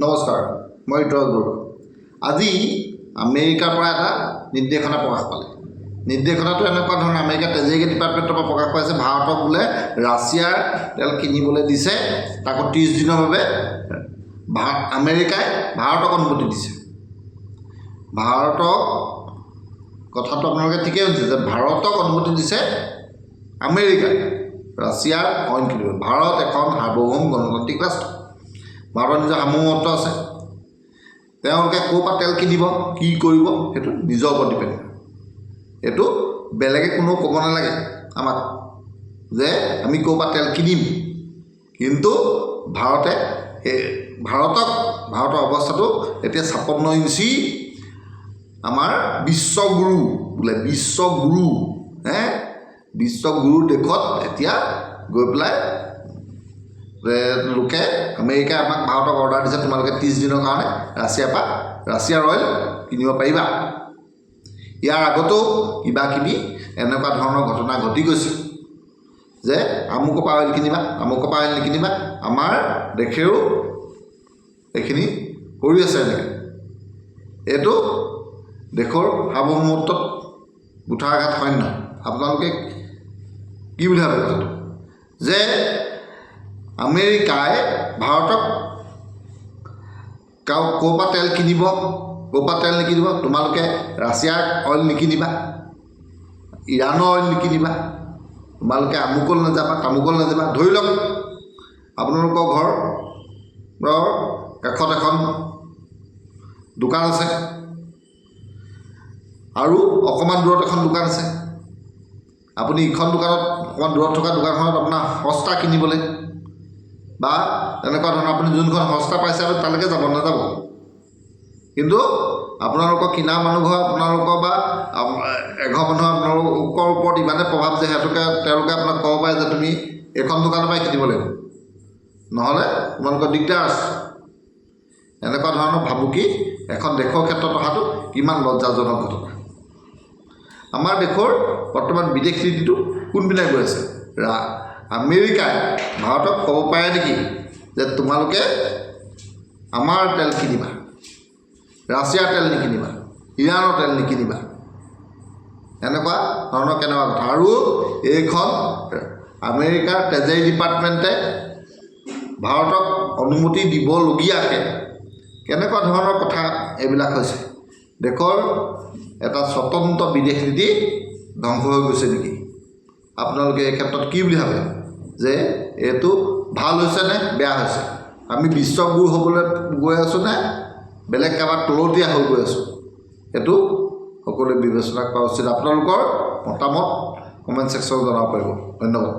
নমস্কাৰ, মই ঋতুৰাজ বৰুৱা। আজি আমেৰিকাৰ পৰা এটা নিৰ্দেশনা প্ৰকাশ পালে। নিৰ্দেশনাটো এনেকুৱা ধৰণৰ, আমেৰিকাৰ ট্ৰেজেৰী ডিপাৰ্টমেণ্টৰ পৰা প্ৰকাশ পাইছে, ভাৰতক বোলে ৰাছিয়াৰ তেল কিনিবলৈ দিছে, তাকো 30 দিনৰ বাবে আমেৰিকাই ভাৰতক অনুমতি দিছে। ভাৰতক, কথাটো আপোনালোকে ঠিকেই শুনিছে যে ভাৰতক অনুমতি দিছে আমেৰিকাই ৰাছিয়াৰ অইল কিনিব। ভাৰত এখন সাৰ্বভৌম গণতান্ত্ৰিক ৰাষ্ট্ৰ, ভাৰতৰ নিজৰ সাৰ্বভৌমত্ব আছে। তেওঁলোকে ক'ৰ পৰা তেল কিনিব, কি কৰিব, সেইটো নিজৰ ওপৰত ডিপেণ্ড কৰে। এইটো বেলেগে কোনো ক'ব নালাগে আমাক যে আমি ক'ৰ পৰা তেল কিনিম। কিন্তু ভাৰতৰ অৱস্থাটো এতিয়া 56 ইঞ্চি আমাৰ বিশ্বগুৰু বোলে, বিশ্বগুৰু দেশত এতিয়া গৈ পেলাই লোকে, আমেৰিকাই আমাক ভাৰতক অৰ্ডাৰ দিছে, তোমালোকে 30 দিনৰ কাৰণে ৰাছিয়াৰ অইল কিনিব পাৰিবা। ইয়াৰ আগতো কিবা কিবি এনেকুৱা ধৰণৰ ঘটনা ঘটি গৈছে যে আমুকৰ পৰা অইল কিনিবা, আমুকৰ পৰা অইল নিকিনিবা। আমাৰ দেশেও এইখিনি কৰি আছে। এনেকৈ এইটো দেশৰ সাৰ্বভৌমত্বত কুঠাৰাঘাত হয় নহয়? আপোনালোকে কি বুলি ভাবে কথাটো যে আমেৰিকাই ভাৰতক ক'ৰ পৰা তেল কিনিব, ক'ৰ পৰা তেল নিকিনিব, তোমালোকে ৰাছিয়াৰ অইল নিকিনিবা, ইৰাণৰ অইল নিকিনিবা, তোমালোকে আমুকল নাযাবা, তামুকল নাযাবা। ধৰি লওক আপোনালোকৰ ঘৰৰ কাষত এখন দোকান আছে আৰু অকণমান দূৰত এখন দোকান আছে। আপুনি ইখন দোকানত, অকণমান দূৰত থকা দোকানখনত আপোনাৰ সস্তা কিনিবলৈ বা তেনেকুৱা ধৰণৰ, আপুনি যোনখন সস্তা পাইছে আপুনি তালৈকে নাযাব। কিন্তু আপোনালোকৰ কিনা মানুহ ঘৰ, আপোনালোকৰ বা এঘৰ মানুহ আপোনালোকৰ ওপৰত ইমানে প্ৰভাৱ যে তেওঁলোকে আপোনাক ক'ব পাৰে যে তুমি এইখন দোকানৰ পৰাই কিনিব লাগিব, নহ'লে তোমালোকৰ দিগদাৰ আছে। এনেকুৱা ধৰণৰ ভাবুকি এখন দেশৰ ক্ষেত্ৰত অহাটো কিমান লজ্জাজনক ঘটনা। আমাৰ দেশৰ বৰ্তমান বিদেশ নীতিটো কোনপিনে গৈ আছে? আমেৰিকাই ভাৰতক ক'ব পাৰে নেকি যে তোমালোকে আমাৰ তেল কিনিবা, ৰাছিয়াৰ তেল নিকিনিবা, ইৰাণৰ তেল নিকিনিবা? এনেকুৱা ধৰণৰ কেনেকুৱা কথা। আৰু এইখন আমেৰিকাৰ ট্ৰেজেৰী ডিপাৰ্টমেণ্টে ভাৰতক অনুমতি দিবলগীয়াকৈ কেনেকুৱা ধৰণৰ কথা এইবিলাক হৈছে? দেশৰ এটা স্বতন্ত্ৰ বিদেশ নীতি ধ্বংস হৈ গৈছে নেকি? আপোনালোকে এই ক্ষেত্ৰত কি বুলি ভাবে যে এইটো ভাল হৈছে নে বেয়া হৈছে? আমি বিশ্বগুৰু হ'বলৈ গৈ আছোঁ নে বেলেগ কাৰোবাৰ তলতীয়া হৈ গৈ আছোঁ? এইটো সকলোৱে বিবেচনা কৰা উচিত। আপোনালোকৰ মতামত কমেণ্ট ছেকশ্যনত জনাব পাৰিব। ধন্যবাদ।